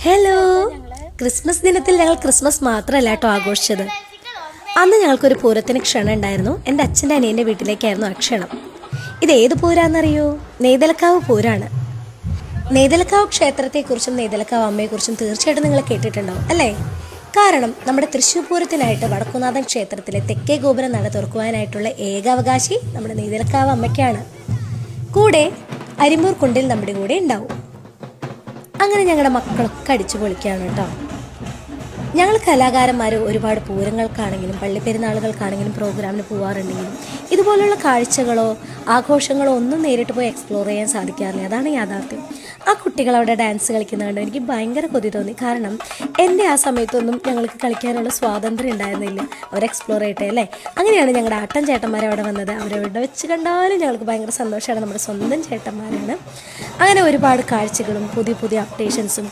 Hello, Christmas ദിനത്തിൽ ഞങ്ങൾ Christmas മാത്രമല്ല കേട്ടോ ആഘോഷിച്ചത്. അന്ന് ഞങ്ങൾക്കൊരു പൂരത്തിന് ക്ഷണം ഉണ്ടായിരുന്നു. എൻ്റെ അച്ഛൻ്റെ അനിയൻ്റെ വീട്ടിലേക്കായിരുന്നു ആ ക്ഷണം. ഇത് ഏത് പൂരാന്നറിയോ? നെയ്തലക്കാവ് പൂരാണ്. നെയ്തലക്കാവ് ക്ഷേത്രത്തെക്കുറിച്ചും നെയ്തലക്കാവ് അമ്മയെക്കുറിച്ചും തീർച്ചയായിട്ടും നിങ്ങൾ കേട്ടിട്ടുണ്ടാവും അല്ലേ? കാരണം നമ്മുടെ തൃശ്ശൂർ പൂരത്തിനായിട്ട് വടക്കുന്നാഥൻ ക്ഷേത്രത്തിലെ തെക്കേ ഗോപുരം നട തുറക്കുവാനായിട്ടുള്ള ഏകാവകാശി നമ്മുടെ നെയ്തലക്കാവ് അമ്മയ്ക്കാണ്. കൂടെ അരിമ്പൂർ കുണ്ടിൽ നമ്മുടെ കൂടെ ഉണ്ടാവും. അങ്ങനെ ഞങ്ങളുടെ മക്കളൊക്കെ അടിച്ചു പൊളിക്കുകയാണ് കേട്ടോ. ഞങ്ങൾ കലാകാരന്മാർ ഒരുപാട് പൂരങ്ങൾക്കാണെങ്കിലും പള്ളിപ്പെരുന്നാളുകൾക്കാണെങ്കിലും പ്രോഗ്രാമിന് പോകാറുണ്ടെങ്കിലും ഇതുപോലുള്ള കാഴ്ചകളോ ആഘോഷങ്ങളോ ഒന്നും നേരിട്ട് പോയി എക്സ്പ്ലോർ ചെയ്യാൻ സാധിക്കാറില്ല. അതാണ് യാഥാർത്ഥ്യം. ആ കുട്ടികൾ അവിടെ ഡാൻസ് കളിക്കുന്നത് എനിക്ക് ഭയങ്കര കൊതി തോന്നി. കാരണം എൻ്റെ ആ സമയത്തൊന്നും ഞങ്ങൾക്ക് കളിക്കാനുള്ള സ്വാതന്ത്ര്യം ഉണ്ടായിരുന്നില്ല. അവർ എക്സ്പ്ലോർ ചെയ്യട്ടെ അല്ലേ. അങ്ങനെയാണ് ഞങ്ങളുടെ ആട്ടൻ ചേട്ടന്മാർ അവിടെ വന്നത്. അവരവിടെ വെച്ച് കണ്ടാലും ഞങ്ങൾക്ക് ഭയങ്കര സന്തോഷമാണ്. നമ്മുടെ സ്വന്തം ചേട്ടന്മാരാണ്. അങ്ങനെ ഒരുപാട് കാഴ്ചകളും പുതിയ പുതിയ അപ്ഡേഷൻസും